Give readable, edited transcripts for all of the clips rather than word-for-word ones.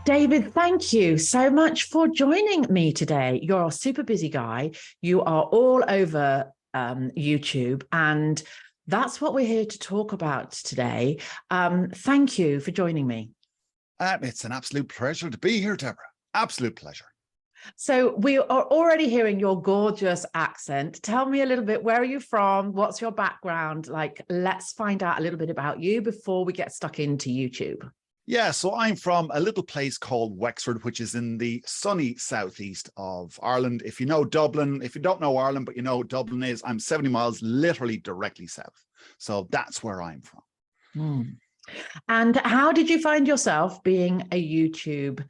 David, thank you so much for joining me today. You're a super busy guy. You are all over YouTube, and that's what we're here to talk about today. Thank you for joining me. It's an absolute pleasure to be here, Deborah. Absolute pleasure. So we are already hearing your gorgeous accent. Tell me a little bit, where are you from? What's your background? Like, let's find out a little bit about you before we get stuck into YouTube. Yeah, so I'm from a little place called Wexford, which is in the sunny southeast of Ireland. If you know Dublin, if you don't know Ireland, but you know Dublin is, I'm 70 miles literally directly south. So that's where I'm from. And how did you find yourself being a YouTube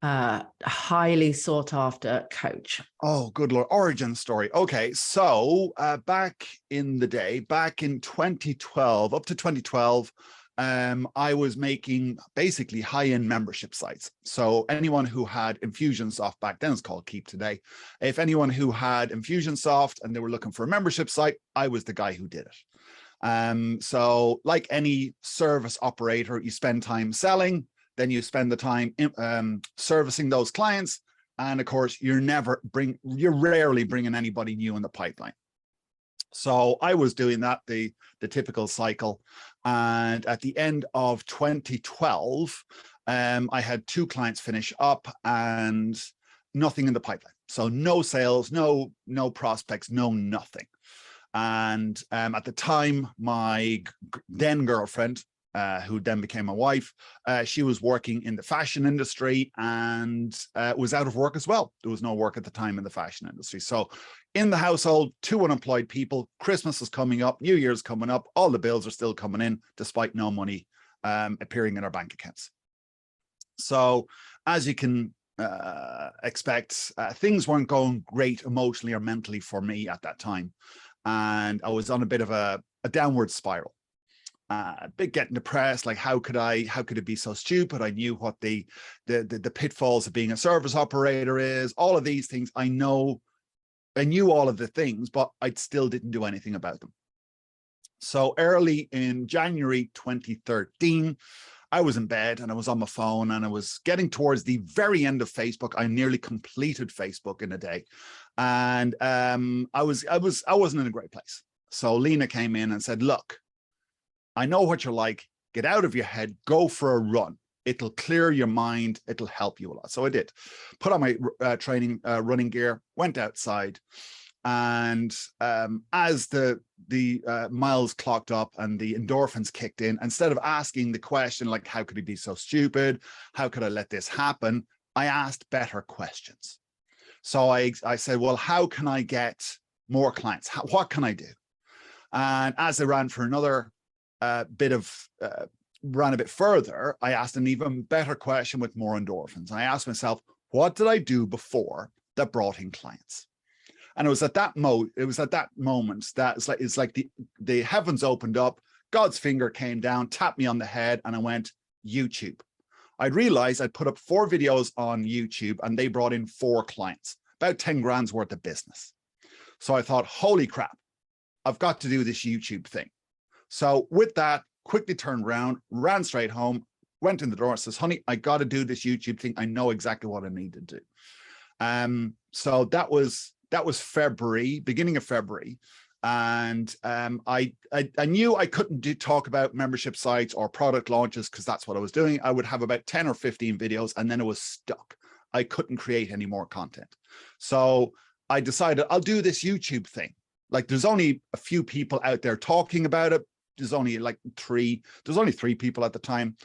highly sought after coach? Oh, good Lord. Origin story. Okay, so back in the day, back in 2012, up to 2012, I was making basically high-end membership sites. So anyone who had Infusionsoft, back then it's called Keep today, if anyone who had Infusionsoft and they were looking for a membership site, I was the guy who did it. So like any service operator, you spend time selling, then you spend the time servicing those clients. And of course, you're rarely bringing anybody new in the pipeline. So I was doing that, the typical cycle. And at the end of 2012, I had 2 clients finish up and nothing in the pipeline. So no sales, no prospects, no nothing. And at the time, my then girlfriend, who then became my wife, she was working in the fashion industry and was out of work as well. There was no work at the time in the fashion industry. So in the household, 2 unemployed people, Christmas is coming up, New Year's coming up, all the bills are still coming in despite no money appearing in our bank accounts. So as you can expect, things weren't going great emotionally or mentally for me at that time. And I was on a bit of a downward spiral. Big getting depressed, like how could it be so stupid? I knew what the pitfalls of being a service operator is, all of these things. I knew all of the things, but I still didn't do anything about them. So early in January 2013, I was in bed and I was on my phone and I was getting towards the very end of Facebook. I nearly completed Facebook in a day. And I wasn't in a great place. So Lena came in and said, look, I know what you're like. Get out of your head, go for a run. It'll clear your mind. It'll help you a lot. So I did. Put on my training running gear, went outside. And as the miles clocked up and the endorphins kicked in, instead of asking the question, like, how could he be so stupid? How could I let this happen? I asked better questions. So I said, well, how can I get more clients? What can I do? And as I ran for another ran a bit further, I asked an even better question with more endorphins. I asked myself, what did I do before that brought in clients? And it was at that moment that it's like the heavens opened up, God's finger came down, tapped me on the head, and I went, YouTube. I'd realized I'd put up 4 videos on YouTube and they brought in 4 clients, about 10 grand's worth of business. So I thought, holy crap, I've got to do this YouTube thing. So with that, quickly turned around, ran straight home, went in the door and says, honey, I got to do this YouTube thing. I know exactly what I need to do. So that was February, beginning of February. And I knew I couldn't talk about membership sites or product launches because that's what I was doing. I would have about 10 or 15 videos and then it was stuck. I couldn't create any more content. So I decided I'll do this YouTube thing. Like there's only a few people out there talking about it. There's only 3 people at the time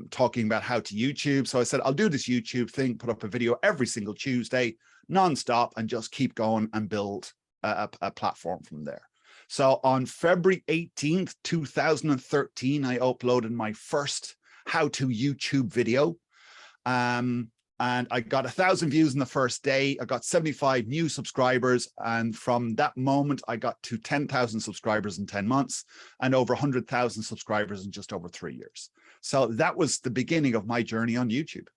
talking about how to YouTube. So I said, I'll do this YouTube thing, put up a video every single Tuesday, nonstop, and just keep going and build a platform from there. So on February 18th, 2013, I uploaded my first how to YouTube video. And I got 1,000 views in the first day. I got 75 new subscribers. And from that moment, I got to 10,000 subscribers in 10 months and over 100,000 subscribers in just over 3 years. So that was the beginning of my journey on YouTube.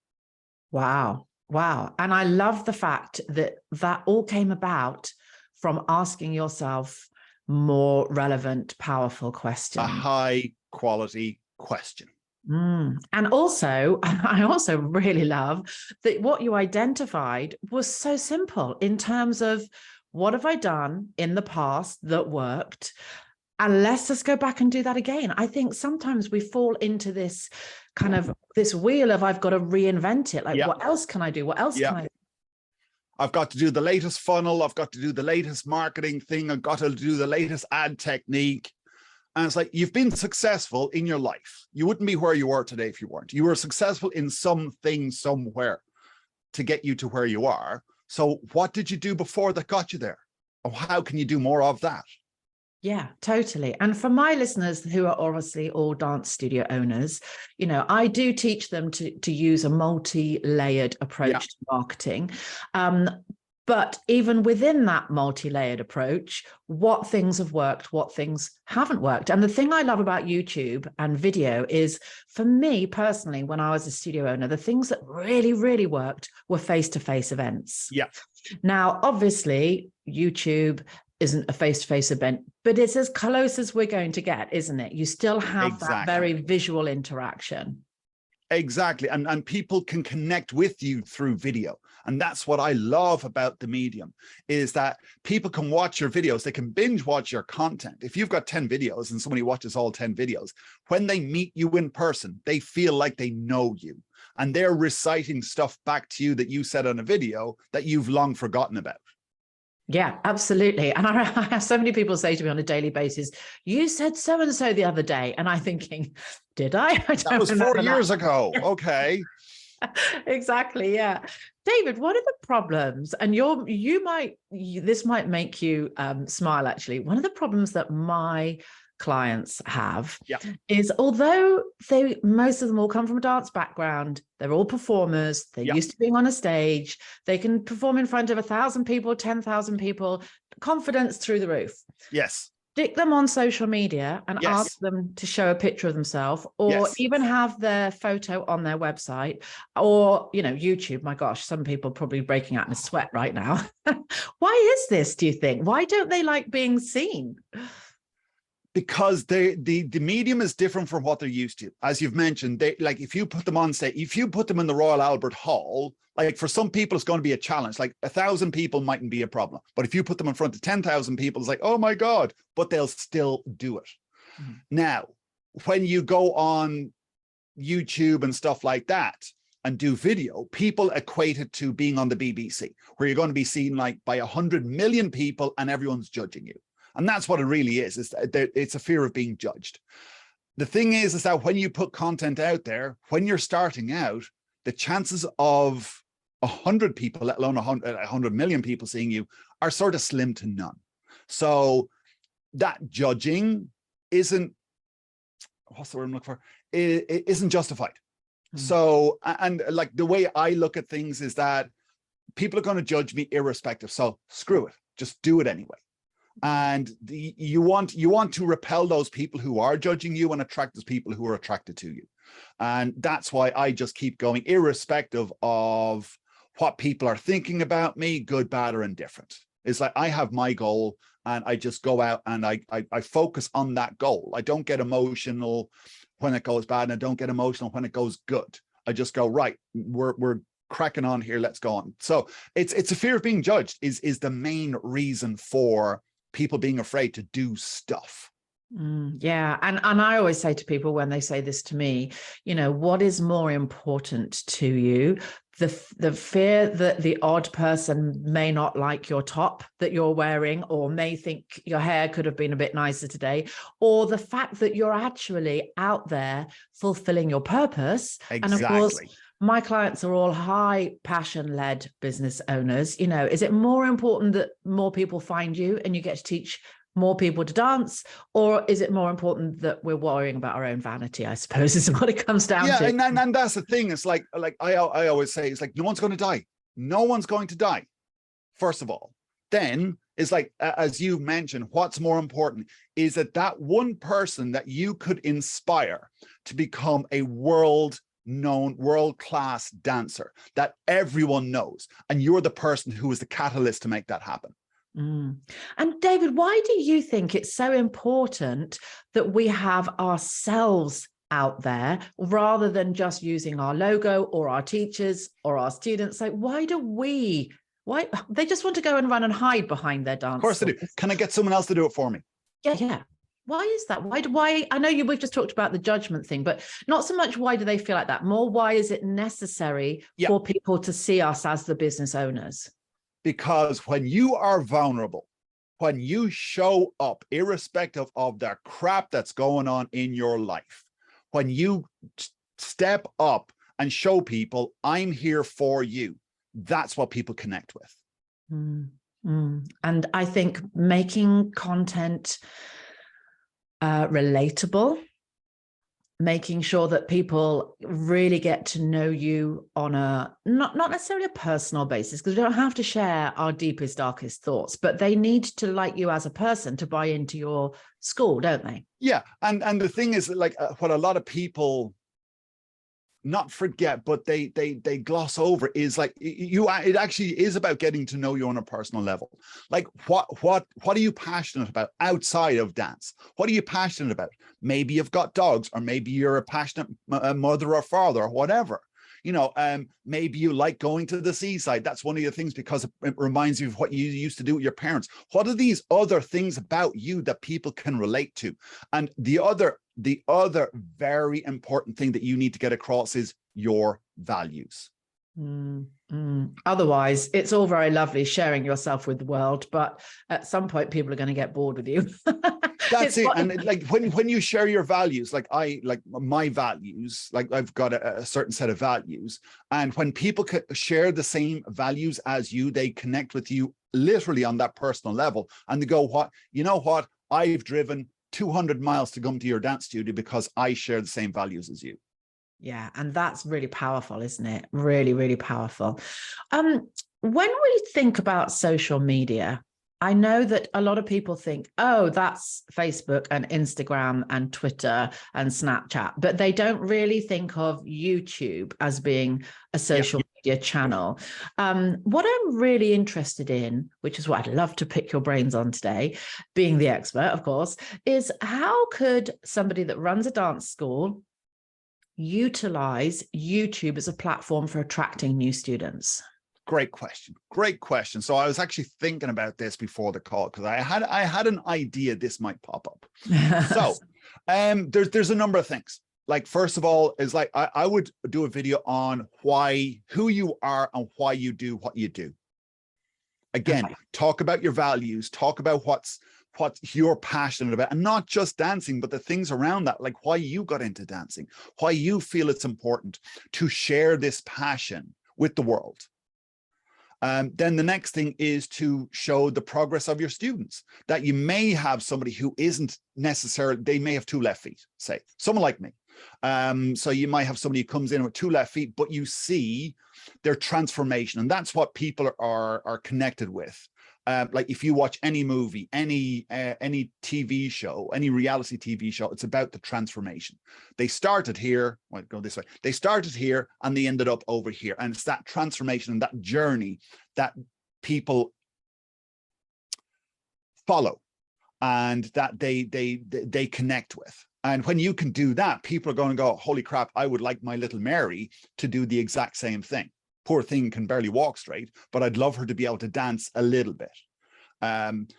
Wow. Wow. And I love the fact that that all came about from asking yourself more relevant, powerful questions. A high quality question. And also, I also really love that what you identified was so simple in terms of what have I done in the past that worked? And let's just go back and do that again. I think sometimes we fall into this kind of this wheel of I've got to reinvent it. Like, what else can I do? What else can I do? I've got to do the latest funnel. I've got to do the latest marketing thing. I've got to do the latest ad technique. And it's like, you've been successful in your life. You wouldn't be where you are today if you weren't. You were successful in something somewhere to get you to where you are. So what did you do before that got you there? Or how can you do more of that? Yeah, totally. And for my listeners who are obviously all dance studio owners, you know, I do teach them to use a multi-layered approach to marketing. But even within that multi-layered approach, what things have worked, what things haven't worked. And the thing I love about YouTube and video is, for me personally, when I was a studio owner, the things that really, really worked were face-to-face events. Yeah. Now, obviously, YouTube isn't a face-to-face event, but it's as close as we're going to get, isn't it? You still have that very visual interaction. Exactly. And people can connect with you through video. And that's what I love about the medium, is that people can watch your videos. They can binge watch your content. If you've got 10 videos and somebody watches all 10 videos, when they meet you in person, they feel like they know you. And they're reciting stuff back to you that you said on a video that you've long forgotten about. Yeah, absolutely. And I have so many people say to me on a daily basis, you said so-and-so the other day. And I'm thinking, did I? That was 4 years ago. Okay. Exactly. Yeah. David, what are the problems? And this might make you smile, actually. One of the problems that my clients have is, although most of them all come from a dance background, they're all performers, they're used to being on a stage, they can perform in front of 1,000 people, 10,000 people, confidence through the roof. Yes. Stick them on social media and ask them to show a picture of themselves, or even have their photo on their website, or, you know, YouTube. My gosh, some people are probably breaking out in a sweat right now. Why is this, do you think? Why don't they like being seen? Because the medium is different from what they're used to. As you've mentioned, like, if you put them on stage, if you put them in the Royal Albert Hall, like, for some people, it's going to be a challenge. Like, 1,000 people mightn't be a problem. But if you put them in front of 10,000 people, it's like, oh my God, but they'll still do it. Now, when you go on YouTube and stuff like that and do video, people equate it to being on the BBC, where you're going to be seen like by 100 million people and everyone's judging you. And that's what it really is it's a fear of being judged. The thing is that when you put content out there, when you're starting out, the chances of 100 people, let alone 100 million people seeing you, are sort of slim to none. So that judging isn't, what's the word I'm looking for? It isn't justified. So, and like, the way I look at things is that people are going to judge me irrespective. So screw it, just do it anyway. And you want to repel those people who are judging you and attract those people who are attracted to you. And that's why I just keep going, irrespective of what people are thinking about me, good, bad, or indifferent. It's like, I have my goal and I just go out and I focus on that goal. I don't get emotional when it goes bad, and I don't get emotional when it goes good. I just go, right, we're cracking on here, let's go on. So it's a fear of being judged is the main reason for people being afraid to do stuff. Yeah. And I always say to people when they say this to me, you know, what is more important to you? The fear that the odd person may not like your top that you're wearing, or may think your hair could have been a bit nicer today, or the fact that you're actually out there fulfilling your purpose. Exactly. And of course, my clients are all high passion-led business owners. You know, is it more important that more people find you and you get to teach more people to dance, or is it more important that we're worrying about our own vanity, I suppose, is what it comes down to? Yeah, and that's the thing. It's like I always say, it's like, no one's going to die. No one's going to die, first of all. Then it's like, as you mentioned, what's more important is that one person that you could inspire to become a world-known, world-class dancer that everyone knows, and you're the person who is the catalyst to make that happen. And David, why do you think it's so important that we have ourselves out there rather than just using our logo or our teachers or our students. Like, why they just want to go and run and hide behind their dance? Of course they do. Can I get someone else to do it for me? Yeah. Why is that? Why? I know we've just talked about the judgment thing, but not so much why do they feel like that? More, why is it necessary for people to see us as the business owners? Because when you are vulnerable, when you show up, irrespective of the crap that's going on in your life, when you step up and show people, I'm here for you, that's what people connect with. And I think making content relatable, making sure that people really get to know you on a not necessarily a personal basis, because we don't have to share our deepest, darkest thoughts, but they need to like you as a person to buy into your school, don't they? Yeah, and the thing is, like, what a lot of people not forget, but they gloss over is like, it actually is about getting to know you on a personal level. Like, what are you passionate about outside of dance? What are you passionate about? Maybe you've got dogs, or maybe you're a passionate mother or father or whatever. You know, maybe you like going to the seaside. That's one of the things, because it reminds you of what you used to do with your parents. What are these other things about you that people can relate to? And the other very important thing that you need to get across is your values. Otherwise, it's all very lovely sharing yourself with the world, but at some point people are going to get bored with you. That's it. And like when you share your values, like my values, like I've got a certain set of values, and when people share the same values as you, they connect with you literally on that personal level, and they go, you know what, I've driven 200 miles to come to your dance studio because I share the same values as you. Yeah, and that's really powerful, isn't it? Really, really powerful. When we think about social media, I know that a lot of people think, oh, that's Facebook and Instagram and Twitter and Snapchat, but they don't really think of YouTube as being a social media channel. What I'm really interested in, which is what I'd love to pick your brains on today, being the expert, of course, is how could somebody that runs a dance school utilize YouTube as a platform for attracting new students? Great question. Great question. So I was actually thinking about this before the call, because I had an idea this might pop up. So there's a number of things. Like, first of all, is like I would do a video on who you are and why you do what you do. Again, talk about your values, talk about what you're passionate about, and not just dancing, but the things around that, like why you got into dancing, why you feel it's important to share this passion with the world. Then the next thing is to show the progress of your students, that you may have somebody who isn't necessarily, they may have 2 left feet, say, someone like me. So you might have somebody who comes in with 2 left feet, but you see their transformation, and that's what people are connected with. Like, if you watch any movie, any TV show, any reality TV show, it's about the transformation. They started here, well, go this way. They started here and they ended up over here. And it's that transformation and that journey that people follow and that they connect with. And when you can do that, people are going to go, holy crap, I would like my little Mary to do the exact same thing. Poor thing can barely walk straight, but I'd love her to be able to dance a little bit.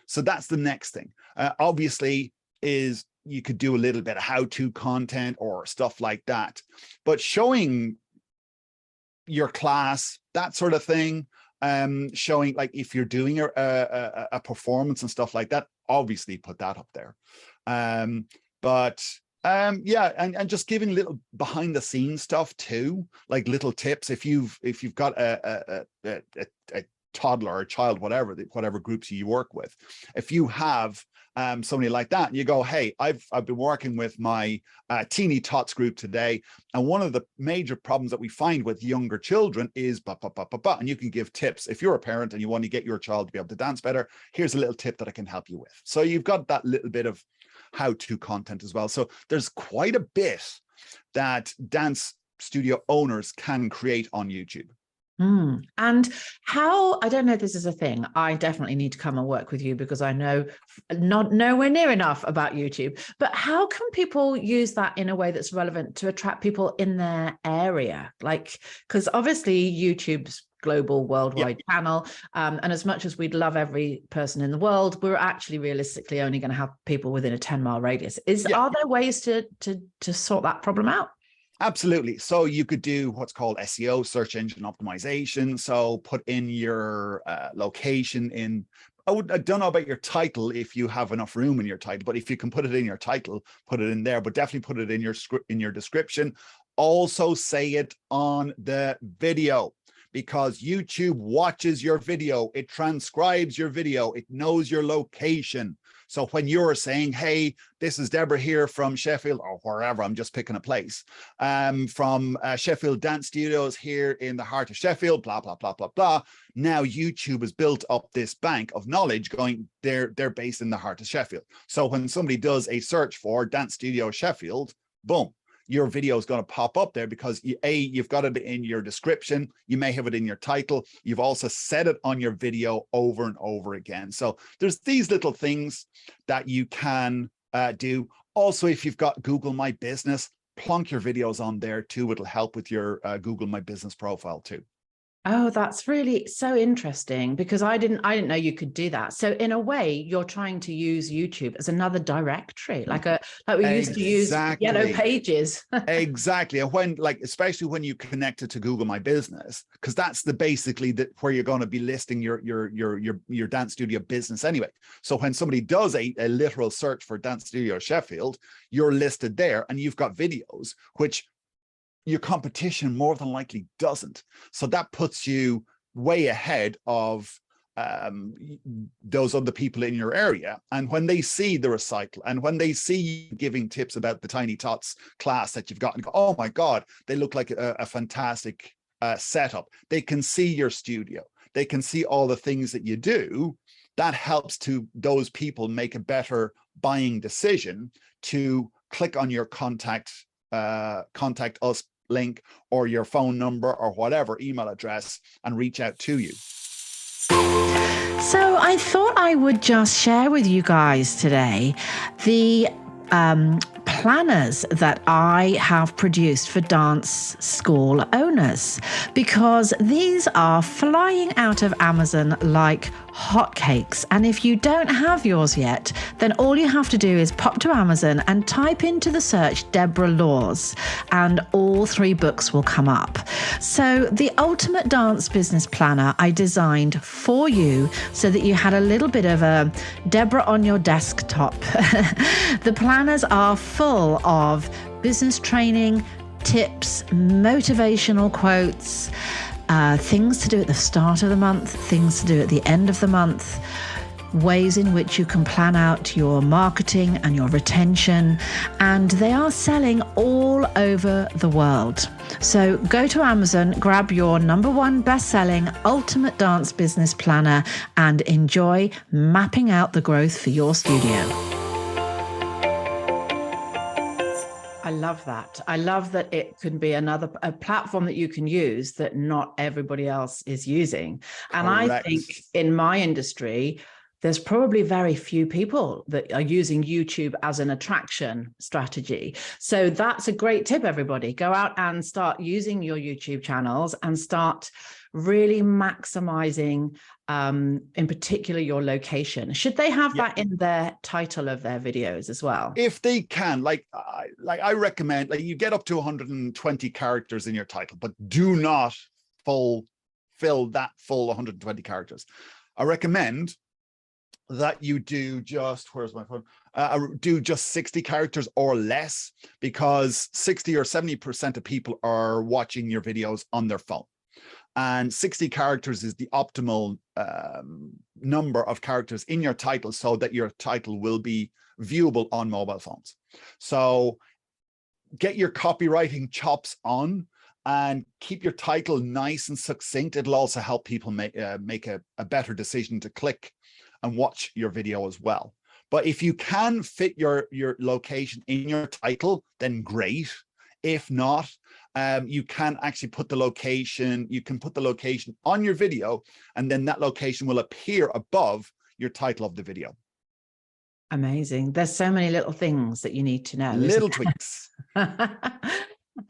So that's the next thing. Obviously, is you could do a little bit of how-to content or stuff like that, but showing your class, that sort of thing, showing, like, if you're doing a performance and stuff like that, obviously put that up there. Yeah, and just giving little behind the scenes stuff too, like little tips. If you've got a toddler or a child, whatever groups you work with, if you have somebody like that, and you go, hey, I've been working with my teeny tots group today, and one of the major problems that we find with younger children is and you can give tips. If you're a parent and you want to get your child to be able to dance better, here's a little tip that I can help you with. So you've got that little bit of how-to content as well. So there's quite a bit that dance studio owners can create on YouTube. And how, I don't know if this is a thing, I definitely need to come and work with you because I know not nowhere near enough about YouTube, but how can people use that in a way that's relevant to attract people in their area? Like, because obviously YouTube's global worldwide channel, and as much as we'd love every person in the world, we're actually realistically only going to have people within a 10-mile radius. Are there ways to sort that problem out? Absolutely. So you could do what's called SEO, search engine optimization. So put in your location in, I don't know about your title if you have enough room in your title, but if you can put it in your title, put it in there, but definitely put it in your script, in your description. Also say it on the video, because YouTube watches your video. It transcribes your video. It knows your location. So when you're saying, hey, this is Deborah here from Sheffield or wherever, I'm just picking a place, from Sheffield Dance Studios here in the heart of Sheffield, blah, blah, blah, blah, blah. Now YouTube has built up this bank of knowledge going, they're based in the heart of Sheffield. So when somebody does a search for Dance Studio Sheffield, boom, your video is going to pop up there because you've got it in your description. You may have it in your title. You've also said it on your video over and over again. So there's these little things that you can do. Also, if you've got Google My Business, plonk your videos on there too. It'll help with your Google My Business profile too. Oh, that's really so interesting, because I didn't know you could do that. So in a way, you're trying to use YouTube as another directory, like we used to use Yellow Pages. Exactly. And when, like, especially when you connect it to Google My Business, because that's basically where you're going to be listing your dance studio business anyway. So when somebody does a literal search for Dance Studio Sheffield, you're listed there and you've got videos, which your competition more than likely doesn't. So that puts you way ahead of those other people in your area. And when they see the recital and when they see you giving tips about the Tiny Tots class that you've got, and go, oh my God, they look like a fantastic setup. They can see your studio. They can see all the things that you do. That helps to those people make a better buying decision to click on your contact us link or your phone number or whatever email address and reach out to you. So I thought I would just share with you guys today the planners that I have produced for dance school owners, because these are flying out of Amazon like hotcakes. And if you don't have yours yet, then all you have to do is pop to Amazon and type into the search Deborah Laws, and all 3 books will come up. So the ultimate dance business planner I designed for you so that you had a little bit of a Deborah on your desktop. The planners are full of business training, tips, motivational quotes, things to do at the start of the month, things to do at the end of the month, ways in which you can plan out your marketing and your retention, and they are selling all over the world. So go to Amazon, grab your #1 best-selling Ultimate Dance Business Planner and enjoy mapping out the growth for your studio. I love that. I love that it can be a platform that you can use that not everybody else is using. And correct. I think in my industry, there's probably very few people that are using YouTube as an attraction strategy. So that's a great tip, everybody. Go out and start using your YouTube channels and start really maximizing, in particular, your location. Should they have that in their title of their videos as well? If they can, I recommend, you get up to 120 characters in your title, but do not fill that full 120 characters. I recommend that you do just, where's my phone? Do just 60 characters or less, because 60 or 70% of people are watching your videos on their phone. And 60 characters is the optimal number of characters in your title so that your title will be viewable on mobile phones. So get your copywriting chops on and keep your title nice and succinct. It'll also help people make a better decision to click and watch your video as well. But if you can fit your location in your title, then great. If not, you can actually put the location, you can put the location on your video, and then that location will appear above your title of the video. Amazing. There's so many little things that you need to know. Little tweaks.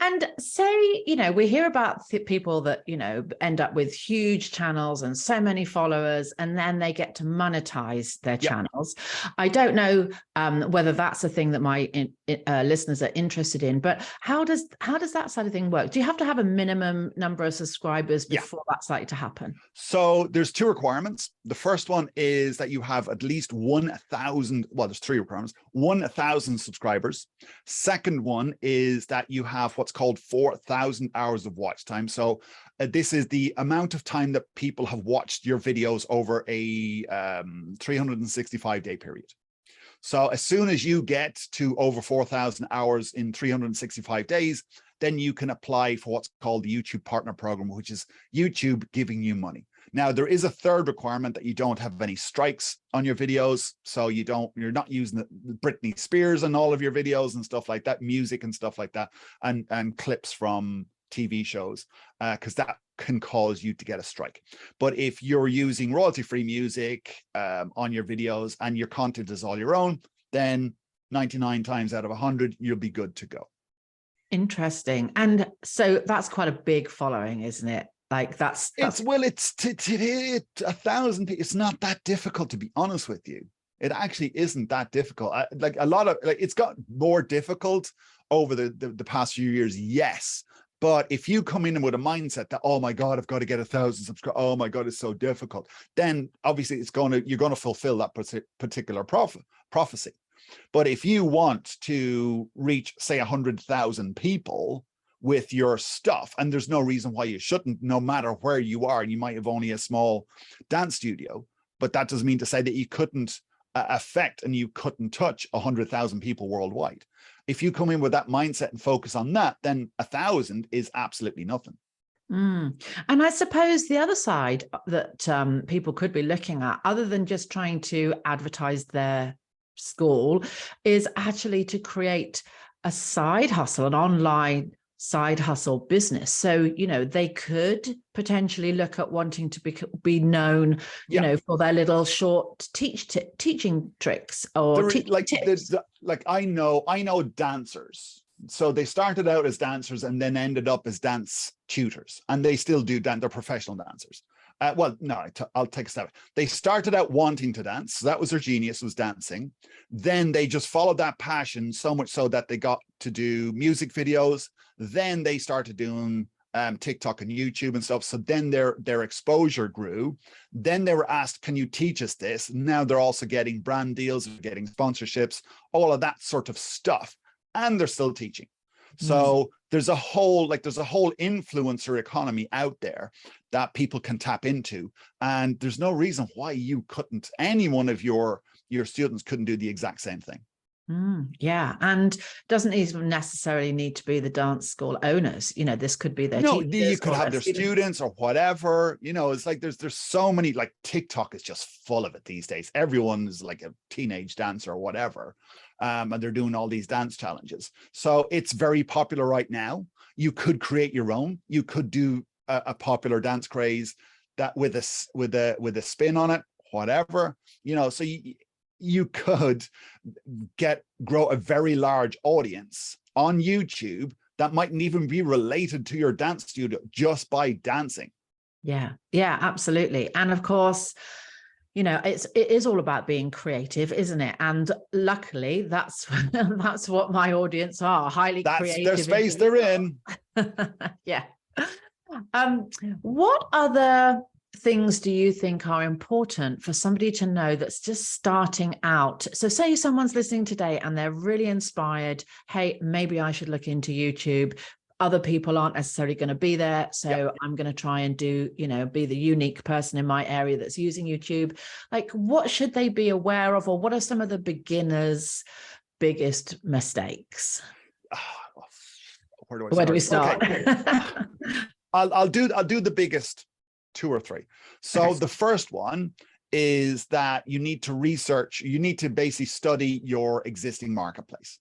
And say, you know, we hear about people that, you know, end up with huge channels and so many followers, and then they get to monetize their channels. I don't know whether that's a thing that my listeners are interested in, but how does that side of thing work? Do you have to have a minimum number of subscribers before that's likely to happen? So there's two requirements. The first one is that you have at least 1,000, well, there's three requirements, 1,000 subscribers. Second one is that you have what's called 4,000 hours of watch time. So this is the amount of time that people have watched your videos over a 365-day period. So as soon as you get to over 4,000 hours in 365 days, then you can apply for what's called the YouTube Partner Program, which is YouTube giving you money. Now, there is a third requirement that you don't have any strikes on your videos. So you're not using the Britney Spears in all of your videos and stuff like that, music and stuff like that, and clips from TV shows, because that can cause you to get a strike. But if you're using royalty-free music on your videos and your content is all your own, then 99 times out of 100, you'll be good to go. Interesting. And so that's quite a big following, isn't it? Like it's 1,000 people. It's not that difficult, to be honest with you. It actually isn't that difficult. It's got more difficult over the past few years. Yes. But if you come in with a mindset that, oh my God, I've got to get 1,000 subscribers. Oh my God, it's so difficult. Then obviously you're going to fulfill that particular prophecy. But if you want to reach, say, 100,000 people with your stuff, and there's no reason why you shouldn't, no matter where you are, and you might have only a small dance studio, but that doesn't mean to say that you couldn't affect and you couldn't touch 100,000 people worldwide. If you come in with that mindset and focus on that, then 1,000 is absolutely nothing. And I suppose the other side that people could be looking at, other than just trying to advertise their school, is actually to create a side hustle, an online side hustle business. So, you know, they could potentially look at wanting to be known, you know, for their little short teaching tricks or tips. I know dancers. So they started out as dancers and then ended up as dance tutors, and they still do dance. They're professional dancers. Well, no, I'll take a step. They started out wanting to dance. So that was their genius, was dancing. Then they just followed that passion so much so that they got to do music videos. Then they started doing TikTok and YouTube and stuff. So then their exposure grew. Then they were asked, can you teach us this? Now they're also getting brand deals, getting sponsorships, all of that sort of stuff. And they're still teaching. So there's a whole influencer economy out there that people can tap into. And there's no reason why any one of your students couldn't do the exact same thing. Yeah, and doesn't even necessarily need to be the dance school owners. You know, this could be their teachers. You could have their students or whatever. You know, it's like there's so many, like TikTok is just full of it these days. Everyone is like a teenage dancer or whatever. And they're doing all these dance challenges. So it's very popular right now. You could create your own. You could do a popular dance craze that with a spin on it, whatever, you know. So you could grow a very large audience on YouTube that mightn't even be related to your dance studio just by dancing. Yeah, absolutely. And of course, you know, it is all about being creative, isn't it? And luckily, that's what my audience are, highly creative. That's their space they're in. Yeah. What other things do you think are important for somebody to know that's just starting out? So say someone's listening today and they're really inspired. Hey, maybe I should look into YouTube. Other people aren't necessarily going to be there. So I'm going to try and do, you know, be the unique person in my area that's using YouTube. Like, what should they be aware of, or what are some of the beginners' biggest mistakes? Where do we start? Okay. I'll do the biggest 2 or 3. So the first one is that you need to research, you need to basically study your existing marketplace,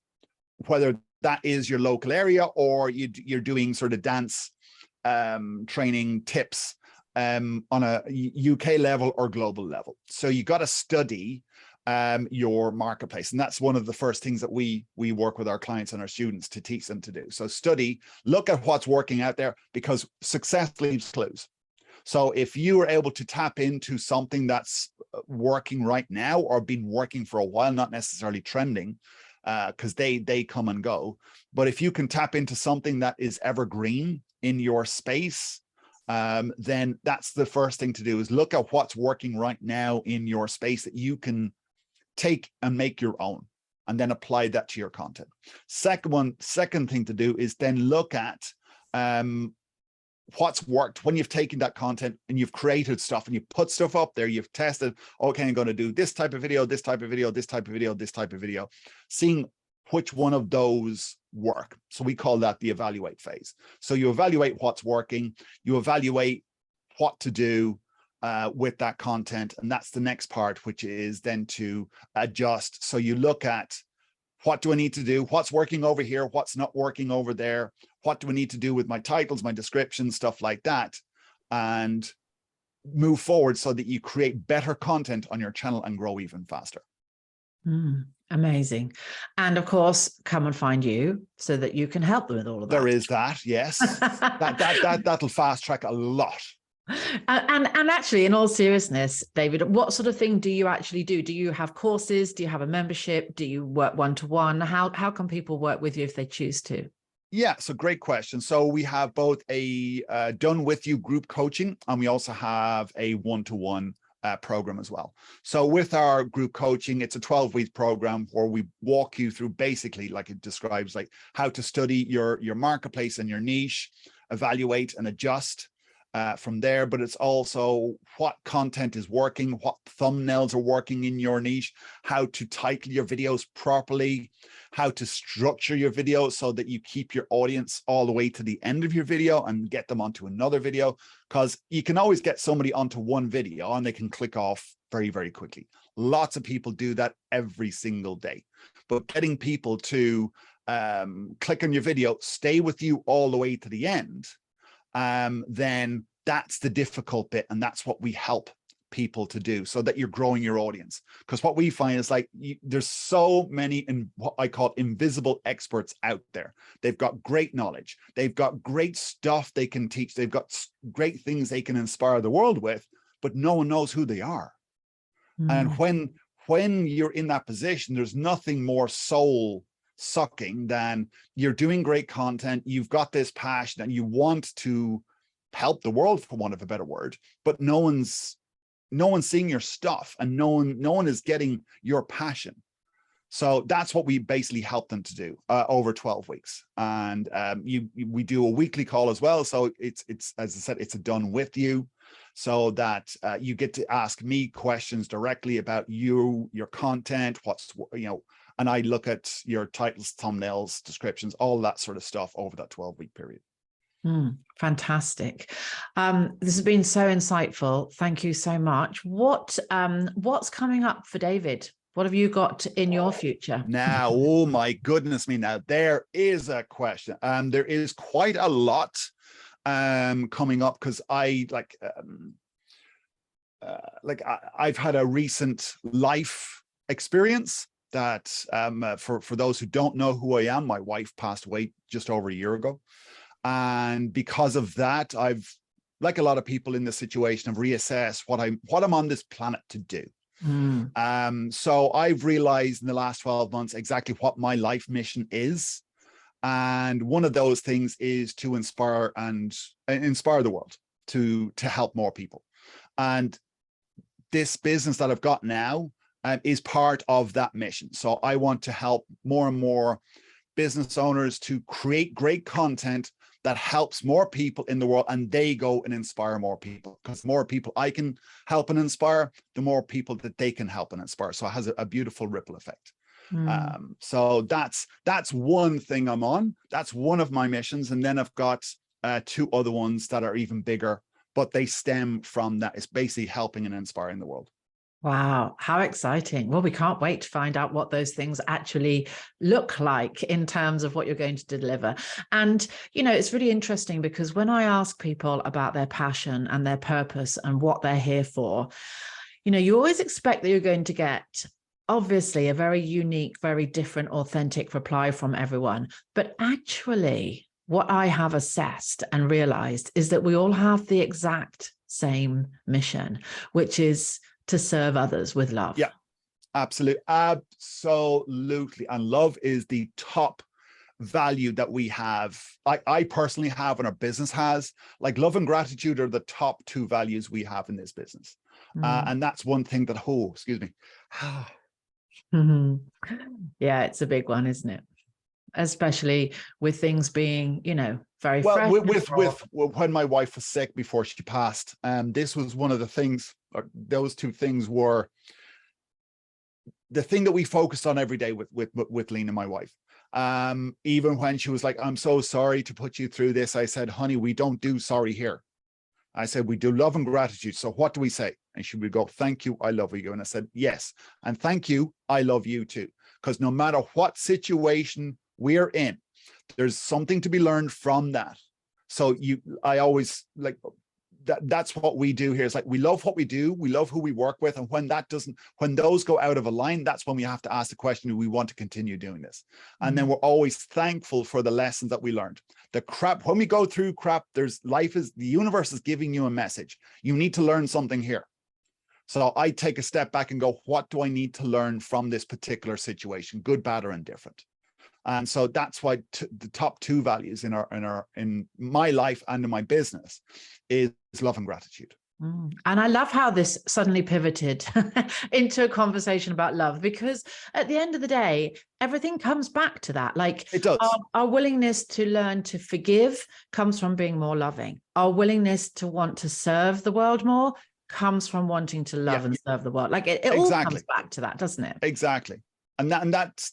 whether that is your local area, or you're doing sort of dance training tips on a UK level or global level. So you got to study your marketplace. And that's one of the first things that we work with our clients and our students to teach them to do. So study, look at what's working out there, because success leaves clues. So if you are able to tap into something that's working right now or been working for a while, not necessarily trending, because they come and go. But if you can tap into something that is evergreen in your space, then that's the first thing to do, is look at what's working right now in your space that you can take and make your own, and then apply that to your content. Second thing to do is then look at what's worked when you've taken that content and you've created stuff and you put stuff up there, you've tested, okay, I'm going to do this type of video, this type of video, this type of video, this type of video, seeing which one of those work. So we call that the evaluate phase. So you evaluate what's working, you evaluate what to do with that content. And that's the next part, which is then to adjust. So you look at, what do I need to do? What's working over here? What's not working over there? What do I need to do with my titles, my descriptions, stuff like that? And move forward so that you create better content on your channel and grow even faster. Amazing. And of course, come and find you so that you can help them with all of that. There is that, yes. That'll fast track a lot. And actually, in all seriousness, David, what sort of thing do you actually do? Do you have courses? Do you have a membership? Do you work one-to-one? How can people work with you if they choose to? Yeah, so great question. So we have both a done with you group coaching, and we also have a one-to-one program as well. So with our group coaching, it's a 12-week program where we walk you through, basically, like it describes, like how to study your marketplace and your niche, evaluate and adjust from there. But it's also what content is working, what thumbnails are working in your niche, how to title your videos properly, how to structure your videos so that you keep your audience all the way to the end of your video and get them onto another video, because you can always get somebody onto one video and they can click off very, very quickly. Lots of people do that every single day, but getting people to click on your video, stay with you all the way to the end, then that's the difficult bit. And that's what we help people to do, so that you're growing your audience. Because what we find is, like, there's so many in what I call invisible experts out there. They've got great knowledge. They've got great stuff they can teach. They've got great things they can inspire the world with, but no one knows who they are. And when you're in that position, there's nothing more soul sucking than you're doing great content, you've got this passion and you want to help the world, for want of a better word, but no one's seeing your stuff, and no one is getting your passion. So that's what we basically help them to do over 12 weeks. And we do a weekly call as well. So it's as I said, it's a done with you, so that you get to ask me questions directly about your content, and I look at your titles, thumbnails, descriptions, all that sort of stuff over that 12-week period. Fantastic. This has been so insightful. Thank you so much. What's coming up for David? What have you got in your future? Now, oh my goodness me. Now, there is a question. There is quite a lot coming up, because I've had a recent life experience that for those who don't know who I am, my wife passed away just over a year ago. And because of that, I've, like a lot of people in this situation, have reassessed what I'm on this planet to do. So I've realized in the last 12 months exactly what my life mission is. And one of those things is to inspire the world, to help more people. And this business that I've got now is part of that mission. So I want to help more and more business owners to create great content that helps more people in the world, and they go and inspire more people, because the more people I can help and inspire, the more people that they can help and inspire. So it has a beautiful ripple effect. So that's one thing I'm on. That's one of my missions. And then I've got two other ones that are even bigger, but they stem from that. It's basically helping and inspiring the world. Wow, how exciting. Well, we can't wait to find out what those things actually look like in terms of what you're going to deliver. And, it's really interesting because when I ask people about their passion and their purpose and what they're here for, you always expect that you're going to get obviously a very unique, very different, authentic reply from everyone. But actually, what I have assessed and realized is that we all have the exact same mission, which is to serve others with love. Yeah, absolutely. Absolutely. And love is the top value that we have. I personally have, and our business has. Like, love and gratitude are the top two values we have in this business. And that's one thing that, excuse me. Yeah, it's a big one, isn't it? Especially with things being, very well, fresh. with when my wife was sick before she passed, this was one of the things, or those two things were the thing that we focused on every day with Lena, my wife. Even when she was like, "I'm so sorry to put you through this," I said, "Honey, we don't do sorry here." I said, "We do love and gratitude. So what do we say?" And she would go, "Thank you, I love you." And I said, "Yes. And thank you, I love you too." Because no matter what situation we're in, there's something to be learned from that. So I always like that's what we do here. It's like, we love what we do, we love who we work with. And when those go out of a line, that's when we have to ask the question, do we want to continue doing this? And then we're always thankful for the lessons that we learned. The crap, when we go through crap, the universe is giving you a message. You need to learn something here. So I take a step back and go, what do I need to learn from this particular situation, good, bad, or indifferent? And so that's why the top two values in my life and in my business is love and gratitude. And I love how this suddenly pivoted into a conversation about love, because at the end of the day, everything comes back to that. Like, it does. Our willingness to learn to forgive comes from being more loving. Our willingness to want to serve the world more comes from wanting to love and serve the world. Like, it all comes back to that, doesn't it? Exactly. And that's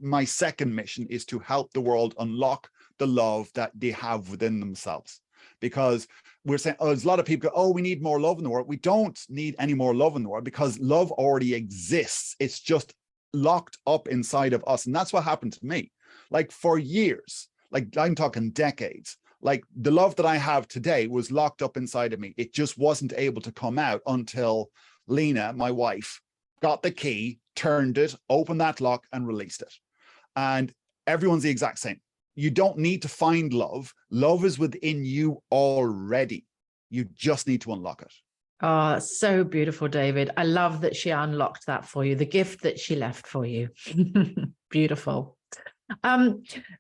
my second mission, is to help the world unlock the love that they have within themselves. Because we're saying, there's a lot of people go, "Oh, we need more love in the world." We don't need any more love in the world, because love already exists. It's just locked up inside of us. And that's what happened to me. Like, for years, like I'm talking decades, like the love that I have today was locked up inside of me. It just wasn't able to come out until Lena, my wife, got the key, turned it, opened that lock, and released it. And everyone's the exact same. You don't need to find love. Love is within you already. You just need to unlock it. Oh, so beautiful, David. I love that she unlocked that for you, the gift that she left for you. Beautiful.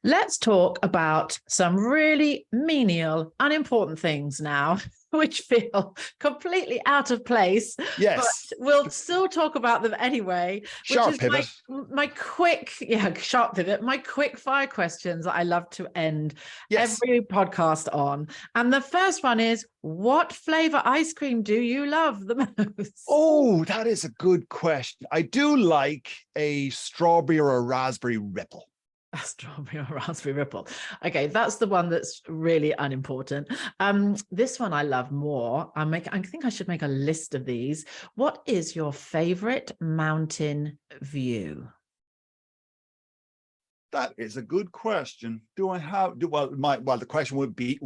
Let's talk about some really menial, unimportant things now, which feel completely out of place. Yes. But we'll still talk about them anyway. Sharp pivot. My quick, sharp pivot, my quick fire questions that I love to end every podcast on. And the first one is, what flavor ice cream do you love the most? Oh, that is a good question. I do like a strawberry or a raspberry ripple. A strawberry or raspberry ripple. Okay, that's the one that's really unimportant. This one I love more. I think I should make a list of these. What is your favorite mountain view? That is a good question. The question would be,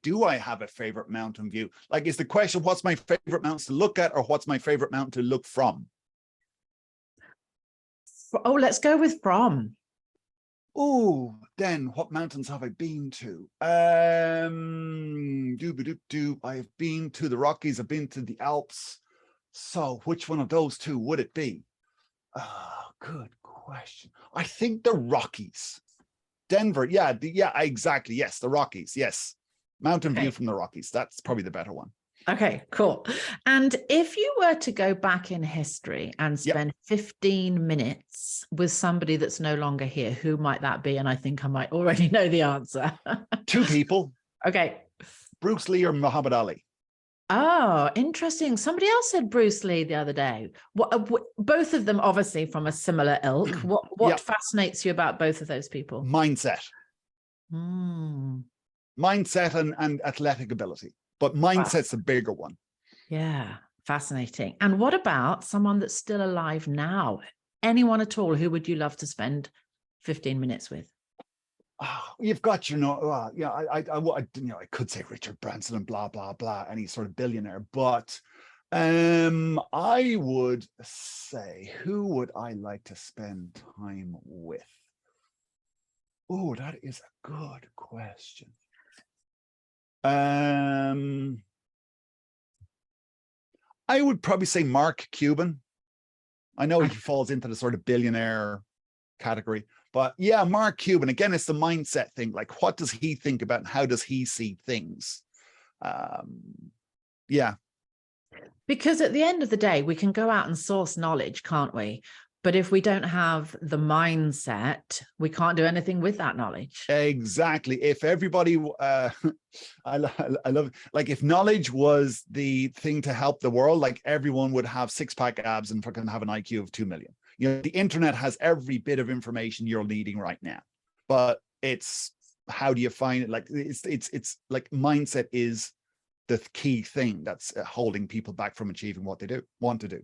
do I have a favorite mountain view? Like, is the question, what's my favorite mountain to look at, or what's my favorite mountain to look from? Oh, let's go with from. Oh, then what mountains have I been to? I have been to the Rockies, I've been to the Alps. So which one of those two would it be? Good question. I think the Rockies. Denver, exactly. Yes, the Rockies. Yes. Mountain view from the Rockies. That's probably the better one. Okay, cool. And if you were to go back in history and spend 15 minutes with somebody that's no longer here, who might that be? And I think I might already know the answer. Two people. Okay. Bruce Lee or Muhammad Ali. Oh, interesting. Somebody else said Bruce Lee the other day. Both of them obviously from a similar ilk. What fascinates you about both of those people? Mindset. Mindset and athletic ability. But mindset's a bigger one. Yeah, Fascinating. And what about someone that's still alive now? Anyone at all? Who would you love to spend 15 minutes with? Oh, you've got your I could say Richard Branson and blah blah blah, any sort of billionaire, but I would say, who would I like to spend time with? Oh, that is a good question. I would probably say Mark Cuban. I know he falls into the sort of billionaire category, but yeah, Mark Cuban, again, it's the mindset thing. Like, what does he think about and how does he see things? Yeah. Because at the end of the day, we can go out and source knowledge, can't we? But if we don't have the mindset, we can't do anything with that knowledge. Exactly. If everybody, I love, like, if knowledge was the thing to help the world, like everyone would have six-pack abs and fucking have an IQ of 2 million. You know, the internet has every bit of information you're needing right now, but it's how do you find it? Like, it's like mindset is the key thing that's holding people back from achieving what they want to do.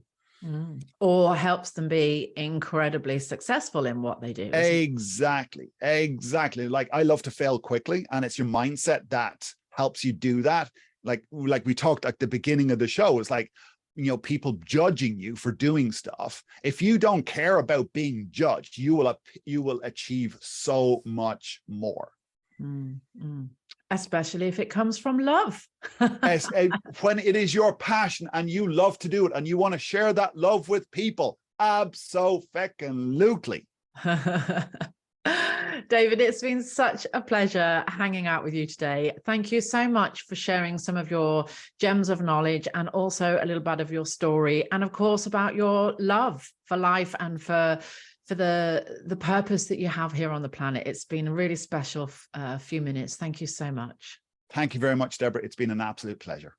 Or helps them be incredibly successful in what they do. Exactly. Like, I love to fail quickly, and it's your mindset that helps you do that. Like we talked at the beginning of the show, it's like, you know, people judging you for doing stuff. If you don't care about being judged, you will achieve so much more. Especially if it comes from love. When it is your passion and you love to do it and you want to share that love with people. Abso-fucking-lutely. David, it's been such a pleasure hanging out with you today. Thank you so much for sharing some of your gems of knowledge and also a little bit of your story. And of course, about your love for life and for the purpose that you have here on the planet. It's been a really special few minutes. Thank you so much. Thank you very much, Deborah. It's been an absolute pleasure.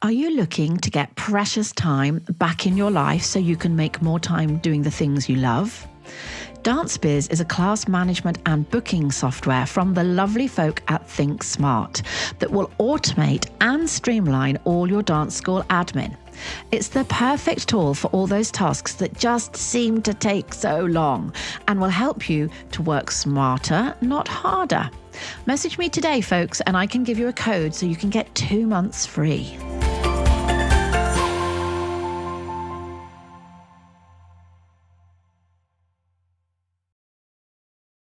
Are you looking to get precious time back in your life so you can make more time doing the things you love? DanceBiz is a class management and booking software from the lovely folk at Think Smart that will automate and streamline all your dance school admin. It's the perfect tool for all those tasks that just seem to take so long and will help you to work smarter, not harder. Message me today, folks, and I can give you a code so you can get 2 months free.